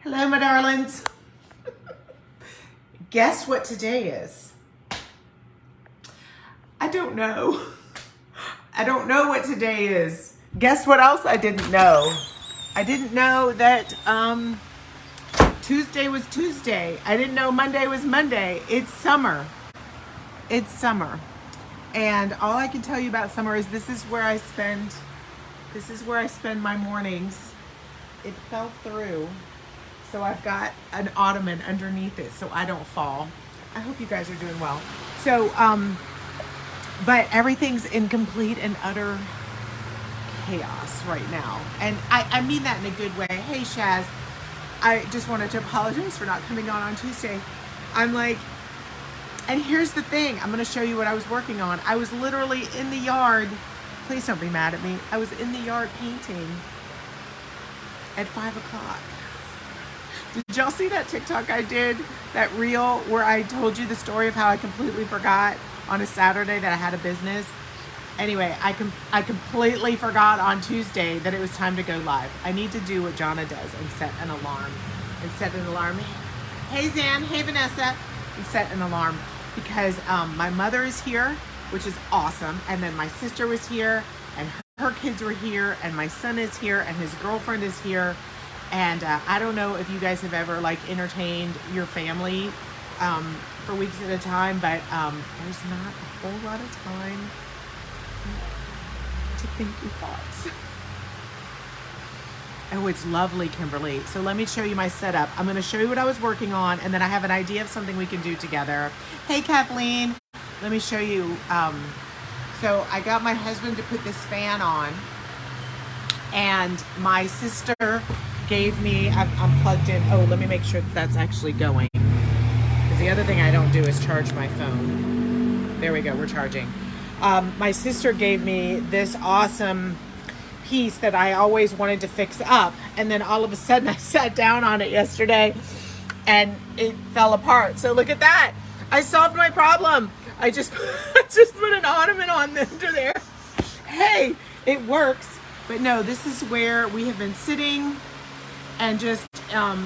Hello, my darlings. Guess what today is? I don't know. I don't know what today is. Guess what else I didn't know? I didn't know that Tuesday was Tuesday. I didn't know Monday was Monday. It's summer. It's summer. And all I can tell you about summer is this is where I spend my mornings. It fell through. So I've got an ottoman underneath it so I don't fall. I hope you guys are doing well. So, but everything's in complete and utter chaos right now. And I mean that in a good way. Hey, Shaz, I just wanted to apologize for not coming on Tuesday. I'm like, and here's the thing. I'm going to show you what I was working on. I was literally in the yard. Please don't be mad at me. I was in the yard painting at 5 o'clock. Did y'all see that TikTok I did, that reel where I told you the story of how I completely forgot on a Saturday that I had a business? Anyway, I completely forgot on Tuesday that it was time to go live. I need to do what Jonna does and set an alarm. Hey Zan, hey Vanessa, and set an alarm because my mother is here, which is awesome. And then my sister was here and her kids were here and my son is here and his girlfriend is here. And I don't know if you guys have ever like entertained your family for weeks at a time, but there's not a whole lot of time to think your thoughts. Oh, it's lovely, Kimberly. So let me show you my setup. I'm going to show you what I was working on, and then I have an idea of something we can do together. Hey, Kathleen. Let me show you. So I got my husband to put this fan on, and my sister gave me, I'm plugged in. Oh, let me make sure that's actually going. Because the other thing I don't do is charge my phone. There we go, we're charging. My sister gave me this awesome piece that I always wanted to fix up. And then all of a sudden I sat down on it yesterday and it fell apart. So look at that. I solved my problem. I just put an ottoman on under there. Hey, it works. But no, this is where we have been sitting and just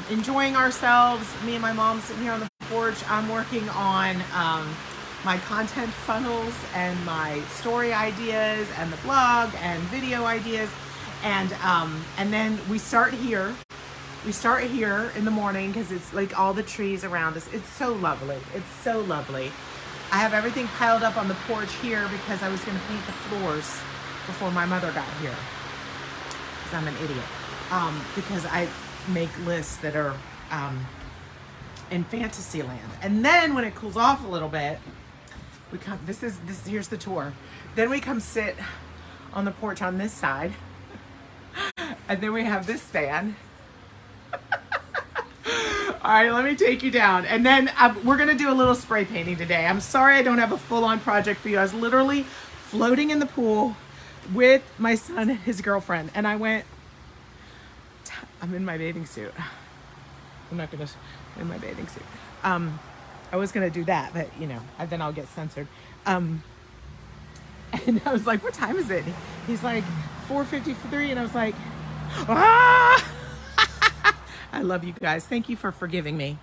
enjoying ourselves. Me and my mom sitting here on the porch. I'm working on my content funnels and my story ideas and the blog and video ideas. And then we start here. We start here in the morning because it's like all the trees around us. It's so lovely. It's so lovely. I have everything piled up on the porch here because I was going to paint the floors before my mother got here. Because I'm an idiot. Because I make lists that are in fantasy land. And then when it cools off a little bit, we come, here's the tour. Then we come sit on the porch on this side. And then we have this fan. All right, let me take you down. And then we're gonna do a little spray painting today. I'm sorry I don't have a full-on project for you. I was literally floating in the pool with my son and his girlfriend. And I went, I'm in my bathing suit. I'm not gonna, in my bathing suit. I was gonna do that, but you know, then I'll get censored. And I was like, what time is it? He's like, 4:53, and I was like, ah! I love you guys. Thank you for forgiving me.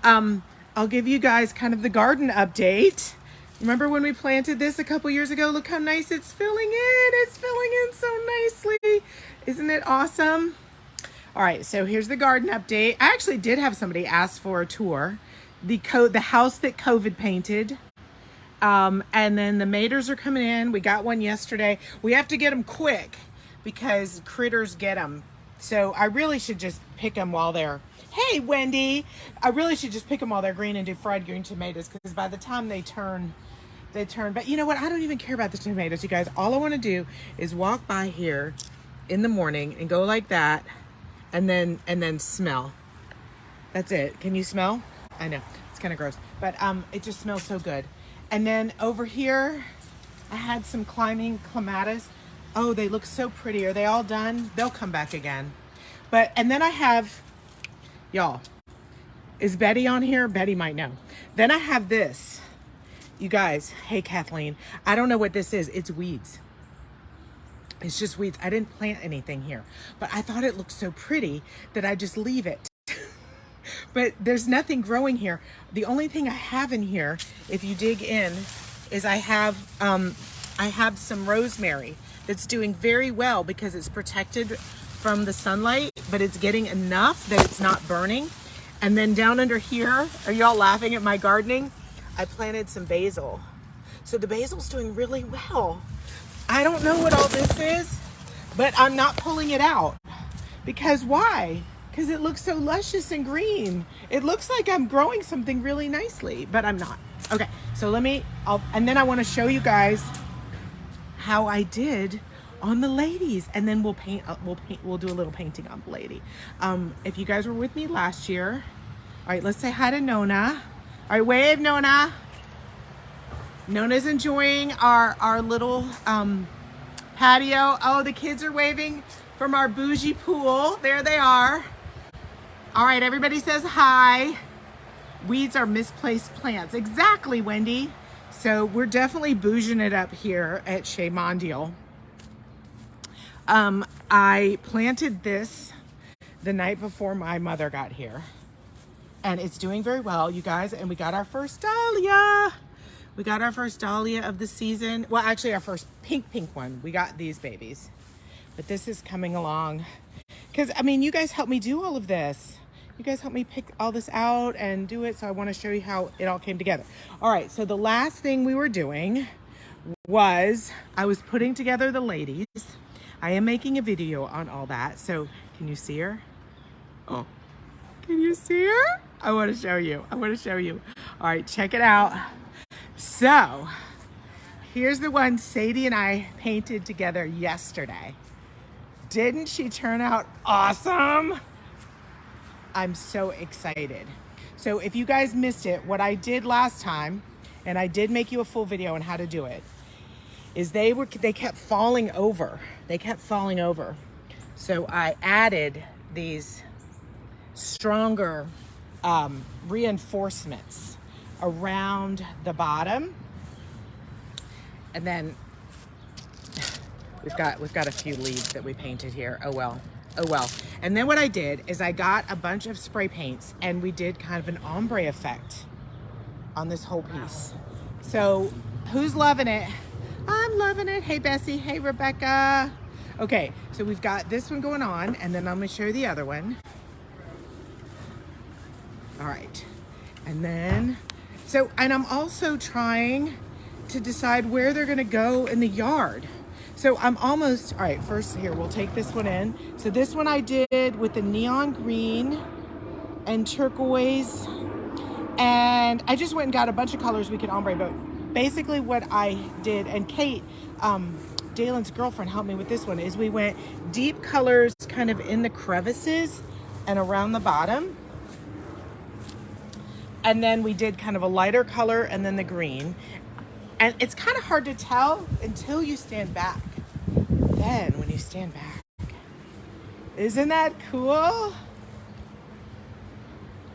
I'll give you guys kind of the garden update. Remember when we planted this a couple years ago? Look how nice it's filling in. It's filling in so nicely. Isn't it awesome? All right, so here's the garden update. I actually did have somebody ask for a tour. The house that COVID painted. And then the maters are coming in. We got one yesterday. We have to get them quick because critters get them. So I really should just pick them while they're, hey, Wendy. I really should just pick them while they're green and do fried green tomatoes because by the time they turn. But you know what? I don't even care about the tomatoes, you guys. All I want to do is walk by here in the morning and go like that and then smell. That's it. Can you smell? I know. It's kind of gross. But it just smells so good. And then over here, I had some climbing clematis. Oh, they look so pretty. Are they all done? They'll come back again. And then I have, y'all, is Betty on here? Betty might know. Then I have this. You guys, hey, Kathleen, I don't know what this is. It's weeds. It's just weeds. I didn't plant anything here, but I thought it looked so pretty that I just leave it. but there's nothing growing here. The only thing I have in here, if you dig in, is I have some rosemary that's doing very well because it's protected from the sunlight, but it's getting enough that it's not burning. And then down under here, are y'all laughing at my gardening? I planted some basil. So the basil's doing really well. I don't know what all this is, but I'm not pulling it out. Because why? Because it looks so luscious and green. It looks like I'm growing something really nicely, but I'm not. Okay, so and then I want to show you guys how I did on the ladies, and then we'll do a little painting on the lady. If you guys were with me last year, all right, let's say hi to Nona. All right, wave, Nona. Nona's enjoying our little patio. Oh, the kids are waving from our bougie pool. There they are. All right, everybody says hi. Weeds are misplaced plants. Exactly, Wendy. So we're definitely bouging it up here at Chez Mondial. I planted this the night before my mother got here. And it's doing very well, you guys. And we got our first dahlia. We got our first dahlia of the season. Well, actually our first pink one. We got these babies. But this is coming along. Because, I mean, you guys helped me do all of this. You guys helped me pick all this out and do it. So I want to show you how it all came together. All right, so the last thing we were doing was I was putting together the ladies. I am making a video on all that. So can you see her? Oh, can you see her? I want to show you. I want to show you. All right, check it out. So here's the one Sadie and I painted together yesterday. Didn't she turn out awesome? I'm so excited. So if you guys missed it, what I did last time, and I did make you a full video on how to do it, is they kept falling over. They kept falling over. So I added these stronger reinforcements around the bottom. And then we've got a few leaves that we painted here. Oh well. And then what I did is I got a bunch of spray paints and we did kind of an ombre effect on this whole piece. So who's loving it? I'm loving it. Hey Bessie, hey Rebecca. Okay, so we've got this one going on, and then I'm gonna show you the other one. All right, and then, and I'm also trying to decide where they're gonna go in the yard. So I'm almost, all right, first here, we'll take this one in. So this one I did with the neon green and turquoise. And I just went and got a bunch of colors we could ombre, but basically what I did, and Kate, Dalen's girlfriend, helped me with this one, is we went deep colors kind of in the crevices and around the bottom. And then we did kind of a lighter color and then the green. And it's kind of hard to tell until you stand back. Then when you stand back, isn't that cool?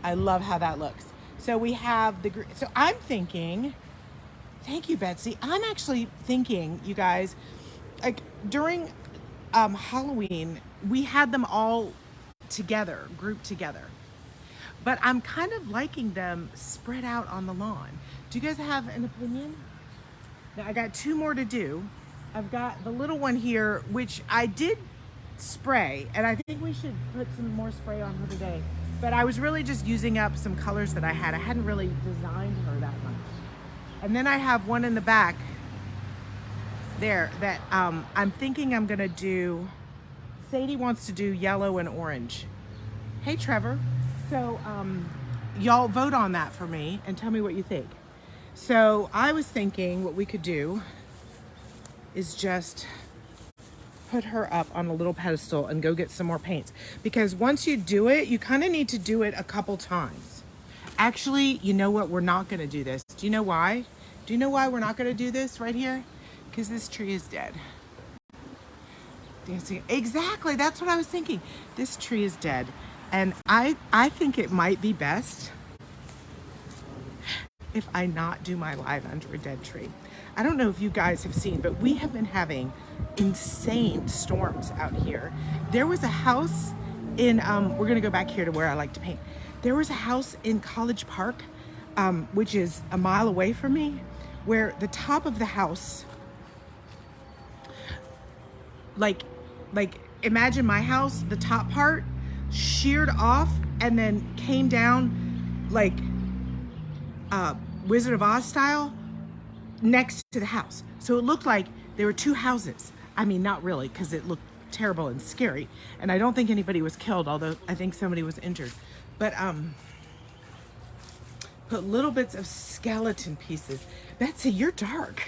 I love how that looks. So we have the green. So I'm thinking, thank you, Betsy. I'm actually thinking, you guys, like during Halloween, we had them all together, grouped together. But I'm kind of liking them spread out on the lawn. Do you guys have an opinion? Now I got two more to do. I've got the little one here, which I did spray, and I think we should put some more spray on her today. But I was really just using up some colors that I had. I hadn't really designed her that much. And then I have one in the back there that I'm thinking I'm gonna do. Sadie wants to do yellow and orange. Hey, Trevor. So y'all vote on that for me and tell me what you think. So I was thinking what we could do is just put her up on a little pedestal and go get some more paints. Because once you do it, you kind of need to do it a couple times. Actually, you know what? We're not going to do this. Do you know why? Do you know why we're not going to do this right here? Because this tree is dead. Dancing. Exactly. That's what I was thinking. This tree is dead. And I think it might be best if I not do my live under a dead tree. I don't know if you guys have seen, but we have been having insane storms out here. There was a house in, we're gonna go back here to where I like to paint. There was a house in College Park, which is a mile away from me, where the top of the house, like imagine my house, the top part sheared off and then came down like Wizard of Oz style next to the house. So it looked like there were two houses. I mean, not really, because it looked terrible and scary. And I don't think anybody was killed, although I think somebody was injured. But put little bits of skeleton pieces. Betsy, you're dark.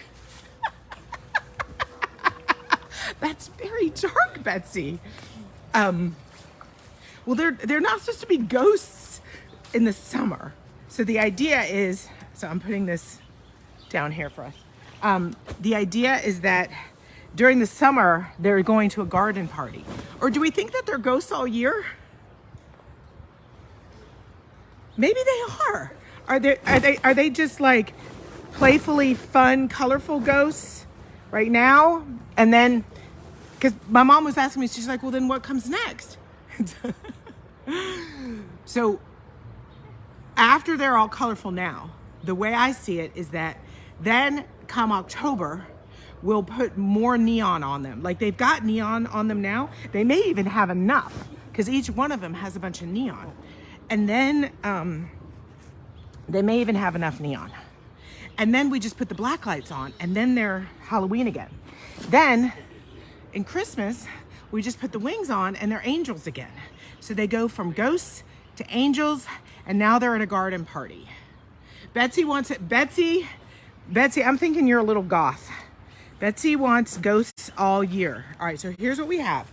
That's very dark, Betsy. Well, they're not supposed to be ghosts in the summer. So the idea is, so I'm putting this down here for us. The idea is that during the summer, they're going to a garden party. Or do we think that they're ghosts all year? Maybe they are. Are they just like playfully fun, colorful ghosts right now? And then, because my mom was asking me, she's like, well, then what comes next? So after they're all colorful now, the way I see it is that then come October, we'll put more neon on them. Like they've got neon on them now. They may even have enough because each one of them has a bunch of neon. And then they may even have enough neon. And then we just put the black lights on and then they're Halloween again. Then in Christmas, we just put the wings on and they're angels again. So they go from ghosts to angels and now they're at a garden party. Betsy wants it. Betsy, I'm thinking you're a little goth. Betsy wants ghosts all year. All right, so here's what we have.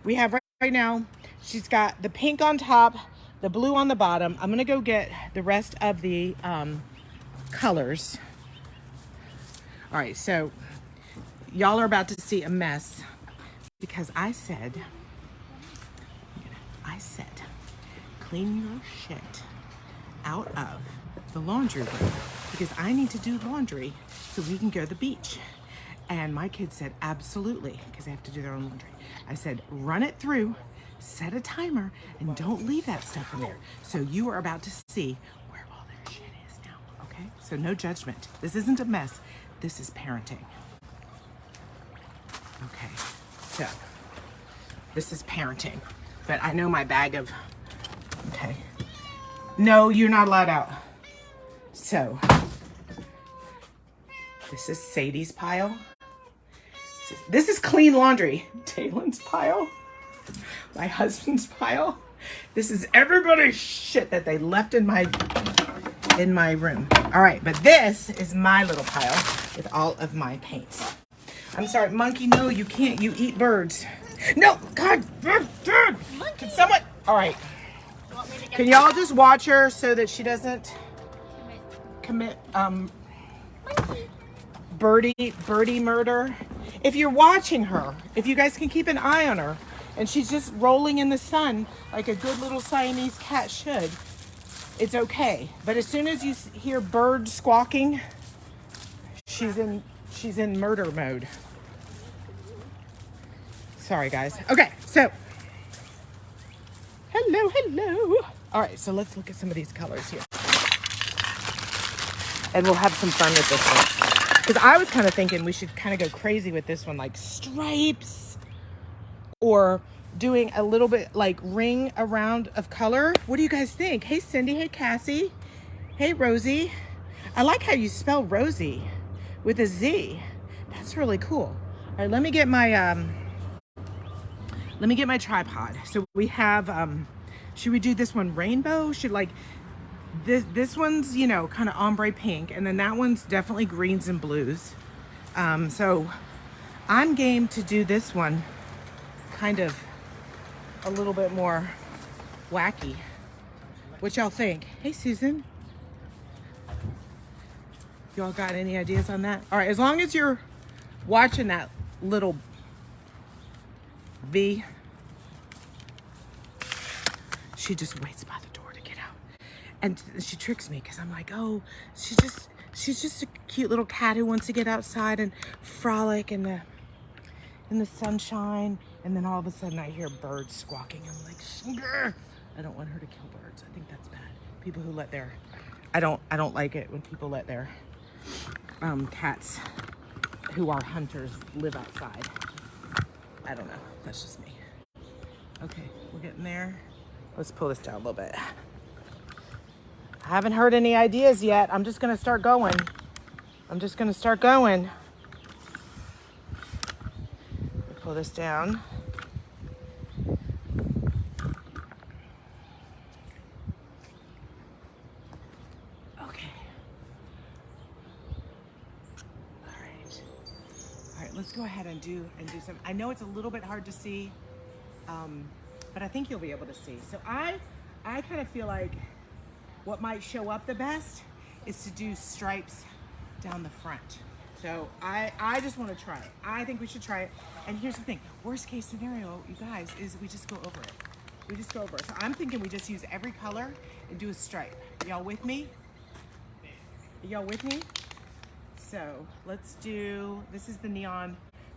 We have right now, she's got the pink on top, the blue on the bottom. I'm gonna go get the rest of the colors. All right, so y'all are about to see a mess because I said, clean your shit out of the laundry room because I need to do laundry so we can go to the beach. And my kids said, absolutely, because they have to do their own laundry. I said, run it through, set a timer, and don't leave that stuff in there. So you are about to see where all their shit is now, okay? So no judgment. This isn't a mess. This is parenting. Okay, so this is parenting. But I know my bag of, okay. No, you're not allowed out. So, this is Sadie's pile. This is clean laundry. Taylor's pile. My husband's pile. This is everybody's shit that they left in my room. All right, but this is my little pile with all of my paints. I'm sorry, monkey, no, you can't. You eat birds. No, God, can someone, all right. Can y'all just watch her so that she doesn't commit birdie murder? If you're watching her, if you guys can keep an eye on her, and she's just rolling in the sun like a good little Siamese cat should, it's okay. But as soon as you hear birds squawking, she's in murder mode. Sorry, guys. Okay, so hello. All right, so let's look at some of these colors here, and we'll have some fun with this one. Because I was kind of thinking we should kind of go crazy with this one, like stripes, or doing a little bit like ring around of color. What do you guys think? Hey, Cindy. Hey, Cassie. Hey, Rosie. I like how you spell Rosie with a Z. That's really cool. All right, let me get my tripod. So we have, should we do this one rainbow? Should like, this one's, you know, kind of ombre pink, and then that one's definitely greens and blues. So I'm game to do this one kind of a little bit more wacky. What y'all think? Hey, Susan. Y'all got any ideas on that? All right, as long as you're watching that little bee, she just waits by the door to get out. And she tricks me because I'm like, oh, she's just a cute little cat who wants to get outside and frolic in the sunshine. And then all of a sudden I hear birds squawking. I'm like, grr. I don't want her to kill birds. I think that's bad. People who let their, I don't like it when people let their cats who are hunters live outside. I don't know, that's just me. Okay, we're getting there. Let's pull this down a little bit. I haven't heard any ideas yet. I'm just gonna start going. Pull this down. Okay. All right, let's go ahead and do some. I know it's a little bit hard to see, but I think you'll be able to see. So I kind of feel like what might show up the best is to do stripes down the front. So I just want to try it. I think we should try it. And here's the thing, worst case scenario, you guys, is we just go over it. So I'm thinking we just use every color and do a stripe. Y'all with me? So let's do, this is the neon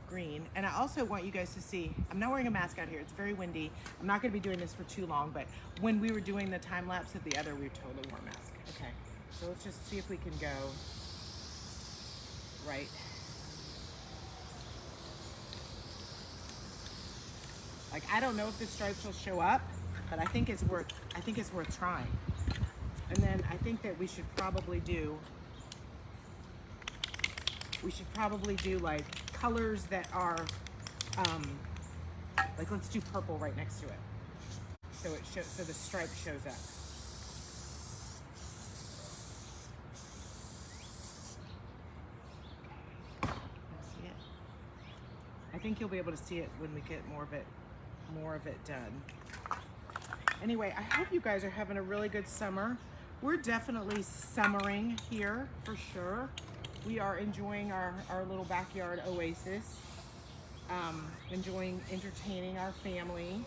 green. And I also want you guys to see, I'm not wearing a mask out here. It's very windy. I'm not gonna be doing this for too long, but when we were doing the time lapse of the other, we totally wore masks. Okay, so let's just see if we can go right. Like, I don't know if the stripes will show up, but I think it's worth trying. And then I think that we should probably do like colors that are like, let's do purple right next to it, so it shows, so the stripe shows up. See it? I think you'll be able to see it when we get more of it done. Anyway, I hope you guys are having a really good summer. We're definitely summering here for sure. We are enjoying our little backyard oasis, entertaining our family.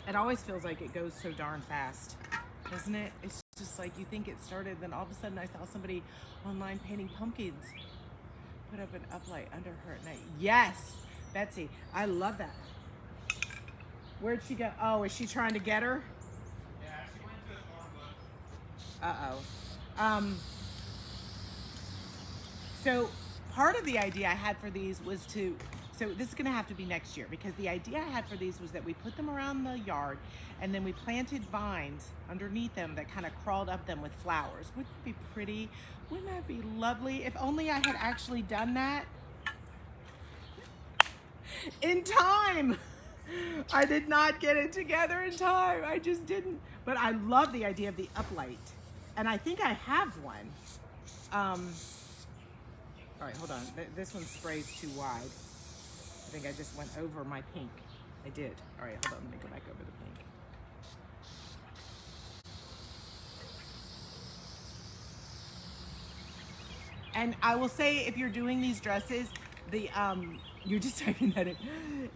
It always feels like it goes so darn fast, doesn't it? It's just like you think it started, then all of a sudden I saw somebody online painting pumpkins. Put up an uplight under her at night. Yes, Betsy, I love that. Where'd she go? Oh, is she trying to get her? Yeah, she went to the farm book. So part of the idea I had for these was to, so this is gonna have to be next year, because the idea I had for these was that we put them around the yard and then we planted vines underneath them that kind of crawled up them with flowers. Wouldn't that be pretty? Wouldn't that be lovely? If only I had actually done that in time. I did not get it together in time. I just didn't. But I love the idea of the uplight. And I think I have one. All right, hold on. This one sprays too wide. I think I just went over my pink. I did. All right, hold on. Let me go back over the pink. And I will say, if you're doing these dresses, you're just typing that in.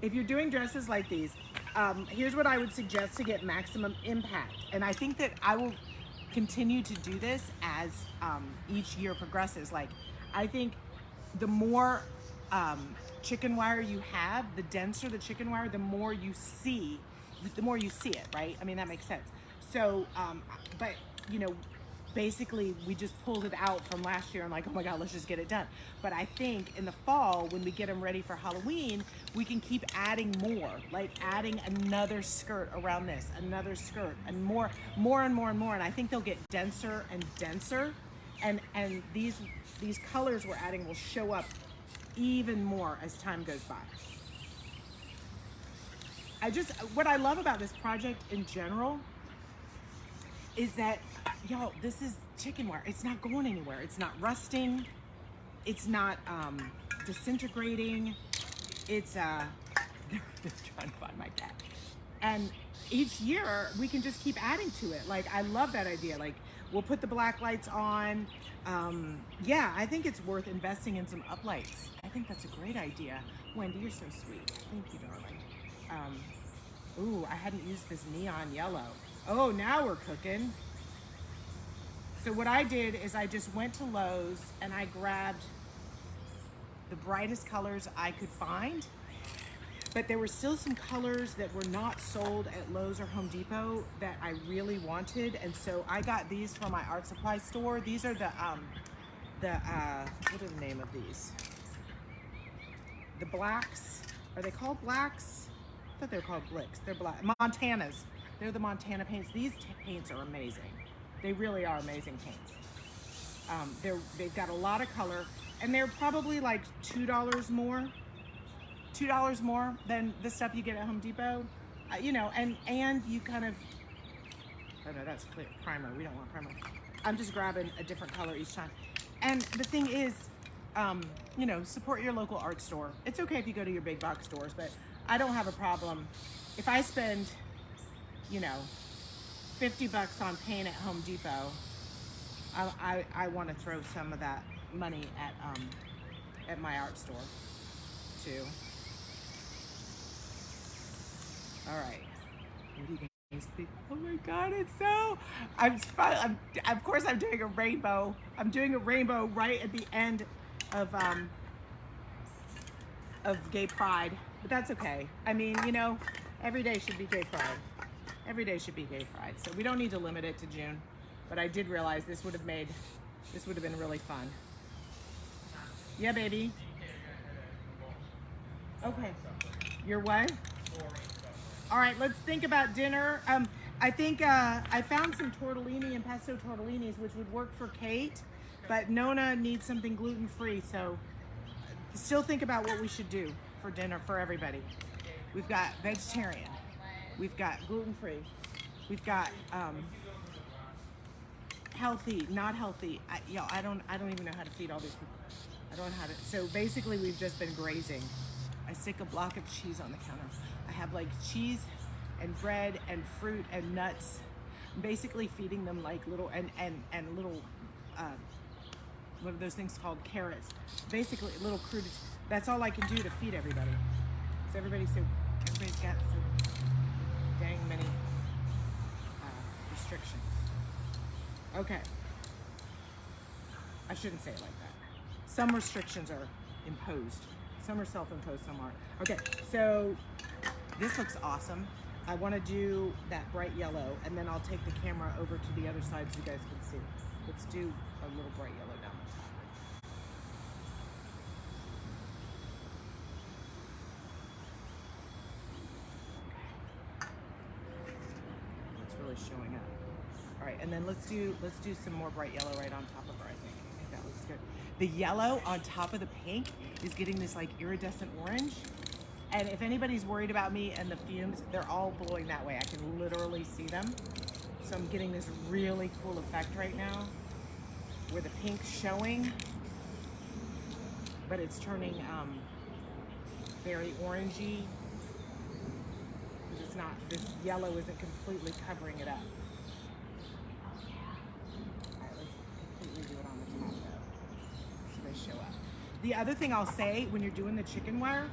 If you're doing dresses like these, here's what I would suggest to get maximum impact. And I think that I will continue to do this as each year progresses. Like, I think the more chicken wire you have, the denser the chicken wire, the more you see it, right? I mean, that makes sense. So, but you know, basically we just pulled it out from last year and like, oh my God, let's just get it done. But I think in the fall, when we get them ready for Halloween, we can keep adding more, like adding another skirt around this, another skirt, and more. And I think they'll get denser and denser. And these colors we're adding will show up even more as time goes by. What I love about this project in general is that, y'all, this is chicken wire. It's not going anywhere. It's not rusting. It's not disintegrating. It's they're trying to find my cat. And each year we can just keep adding to it. Like, I love that idea. Like, we'll put the black lights on. Yeah, I think it's worth investing in some uplights. I think that's a great idea. Wendy, you're so sweet. Thank you, darling. Ooh, I hadn't used this neon yellow. Oh, now we're cooking. So what I did is I just went to Lowe's and I grabbed the brightest colors I could find. but there were still some colors that were not sold at Lowe's or Home Depot that I really wanted, and so I got these from my art supply store. These are the what are the name of these? The blacks. Are they called blacks? I thought they were called blicks. They're black. Montanas. They're the Montana paints. These paints are amazing. They really are amazing paints. They've got a lot of color, and they're probably like $2 more. $2 more than the stuff you get at Home Depot. You know, and you kind of, oh no, that's clear primer. We don't want primer. I'm just grabbing a different color each time. And the thing is, you know, support your local art store. It's okay if you go to your big box stores, but I don't have a problem if I spend, you know, $50 on paint at Home Depot. I want to throw some of that money at my art store too. All right. What do you guys think? Oh my God, it's so. Of course I'm doing a rainbow. I'm doing a rainbow right at the end of Gay Pride, but that's okay. I mean, you know, every day should be Gay Pride. Every day should be Gay Pride. So we don't need to limit it to June. But I did realize this would have been really fun. Yeah, baby. Okay. Your what? All right, let's think about dinner. I think I found some tortellini and pesto tortellinis, which would work for Kate, but Nona needs something gluten-free, so still think about what we should do for dinner for everybody. We've got vegetarian, we've got gluten-free, we've got healthy, not healthy. I don't even know how to feed all these people. I don't know how to. So basically, we've just been grazing. I stick a block of cheese on the counter. I have like cheese and bread and fruit and nuts. I'm basically feeding them like little and little what are those things called? Carrots. Basically little crude. That's all I can do to feed everybody. So everybody's got so dang many restrictions. Okay. I shouldn't say it like that. Some restrictions are imposed. Some are self-imposed, some aren't. Okay, so this looks awesome. I want to do that bright yellow, and then I'll take the camera over to the other side so you guys can see. Let's do a little bright yellow down the top. It's really showing up. All right, and then let's do some more bright yellow right on top of her. I think that looks good. The yellow on top of the pink is getting this like iridescent orange. And if anybody's worried about me and the fumes, they're all blowing that way. I can literally see them. So I'm getting this really cool effect right now where the pink's showing, but it's turning very orangey. Because it's not, this yellow isn't completely covering it up. All right, let's completely do it on the top though, so they show up. The other thing I'll say when you're doing the chicken wire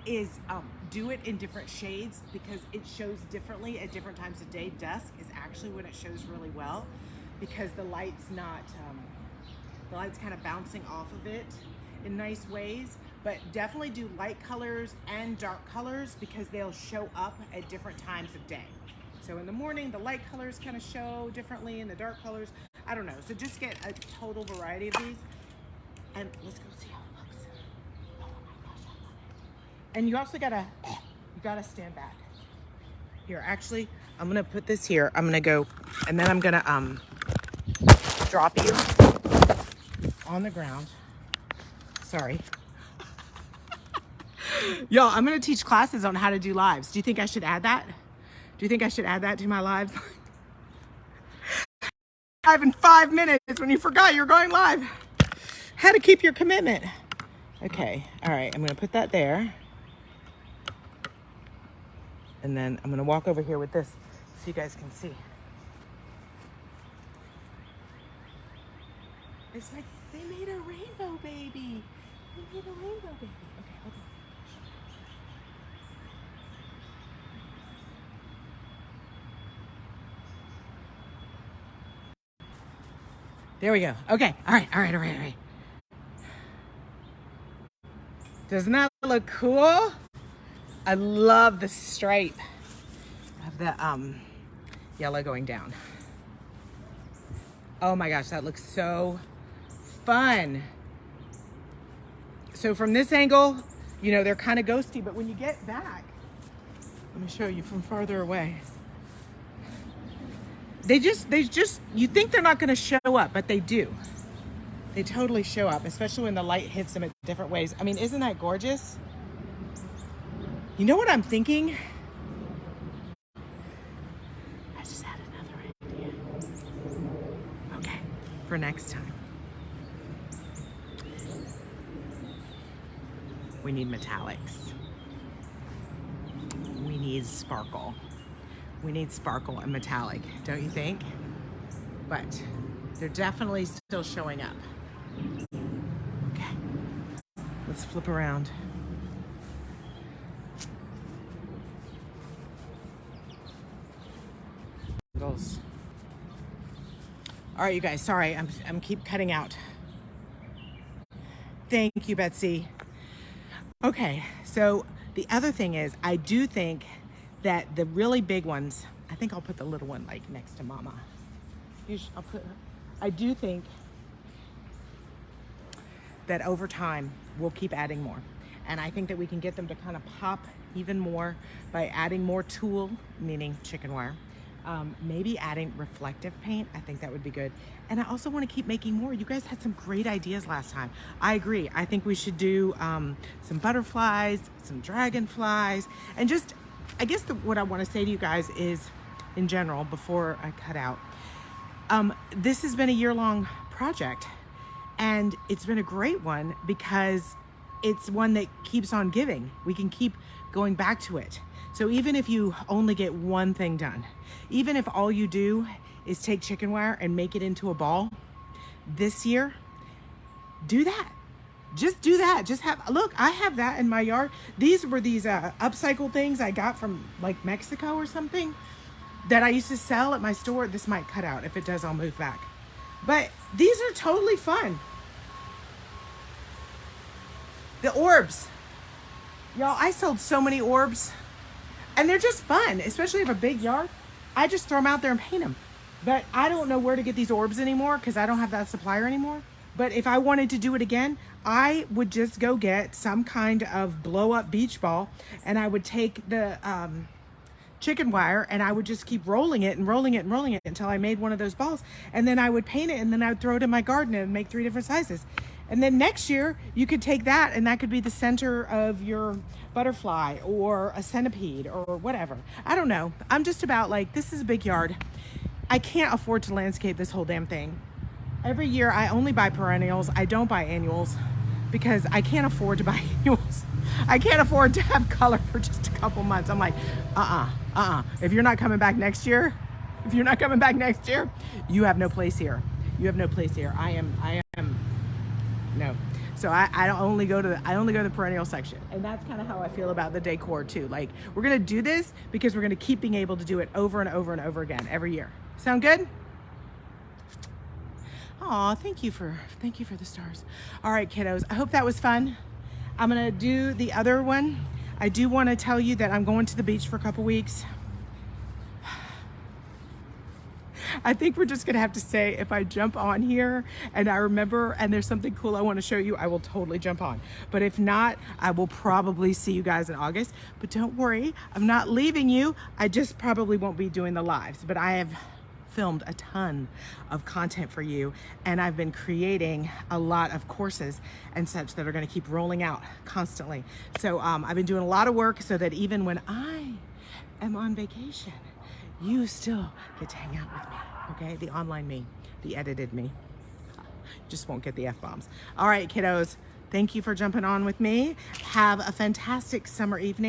is do it in different shades because it shows differently at different times of day. Dusk is actually when it shows really well because the light's not, the light's kind of bouncing off of it in nice ways, but definitely do light colors and dark colors because they'll show up at different times of day. So in the morning, the light colors kind of show differently and the dark colors, I don't know. So just get a total variety of these and let's go see how it looks. Oh my gosh, I love it. And you also gotta stand back. Here, actually, I'm gonna put this here. I'm gonna go, and then I'm gonna drop you on the ground. Sorry. Y'all, I'm gonna teach classes on how to do lives. Do you think I should add that? Do you think I should add that to my lives? Live in 5 minutes when you forgot you're going live. How to keep your commitment. Okay, all right, I'm gonna put that there. And then I'm gonna walk over here with this so you guys can see. It's like they made a rainbow baby. They made a rainbow baby. Okay, hold on. There we go. Okay, all right. Doesn't that look cool? I love the stripe of the yellow going down. Oh my gosh, that looks so fun. So from this angle, you know, they're kind of ghosty, but when you get back, let me show you from farther away. They just, you think they're not gonna show up, but they do. They totally show up, especially when the light hits them in different ways. I mean, isn't that gorgeous? You know what I'm thinking? I just had another idea. Okay, for next time. We need metallics. We need sparkle. We need sparkle and metallic, don't you think? But they're definitely still showing up. Okay, let's flip around. All right, you guys, sorry, I'm keep cutting out. Thank you, Betsy. Okay, so the other thing is, I do think that the really big ones, I think I'll put the little one like next to Mama. I do think that over time, we'll keep adding more. And I think that we can get them to kind of pop even more by adding more tulle, meaning chicken wire. Maybe adding reflective paint. I think that would be good. And I also want to keep making more. You guys had some great ideas last time. I agree. I think we should do some butterflies, some dragonflies, and just, I guess what I want to say to you guys is, in general, before I cut out, this has been a year-long project, and it's been a great one because it's one that keeps on giving. We can keep going back to it. So even if you only get one thing done, even if all you do is take chicken wire and make it into a ball this year, do that. Just do that. Just have, look, I have that in my yard. These were these upcycle things I got from like Mexico or something that I used to sell at my store. This might cut out. If it does, I'll move back. But these are totally fun. The orbs. Y'all, I sold so many orbs. And they're just fun, especially if a big yard. I just throw them out there and paint them. But I don't know where to get these orbs anymore because I don't have that supplier anymore. But if I wanted to do it again, I would just go get some kind of blow up beach ball, and I would take the chicken wire and I would just keep rolling it and rolling it and rolling it until I made one of those balls. And then I would paint it, and then I would throw it in my garden and make 3 different sizes. And then next year you could take that and that could be the center of your butterfly or a centipede or whatever. I don't know. I'm just about like, this is a big yard. I can't afford to landscape this whole damn thing. Every year I only buy perennials. I don't buy annuals because I can't afford to buy annuals. I can't afford to have color for just a couple months. I'm like, if you're not coming back next year, you have no place here. You have no place here. I am no. So I only go to the perennial section. And that's kind of how I feel about the decor too. Like, we're gonna do this because we're gonna keep being able to do it over and over and over again every year. Sound good? Aw, thank you for the stars. All right, kiddos, I hope that was fun. I'm gonna do the other one. I do wanna tell you that I'm going to the beach for a couple weeks. I think we're just gonna have to say, if I jump on here and I remember and there's something cool I wanna show you, I will totally jump on. But if not, I will probably see you guys in August. But don't worry, I'm not leaving you. I just probably won't be doing the lives, but I have filmed a ton of content for you, and I've been creating a lot of courses and such that are gonna keep rolling out constantly. So I've been doing a lot of work so that even when I am on vacation, you still get to hang out with me, okay? The online me, the edited me. Just won't get the F-bombs. All right, kiddos, thank you for jumping on with me. Have a fantastic summer evening.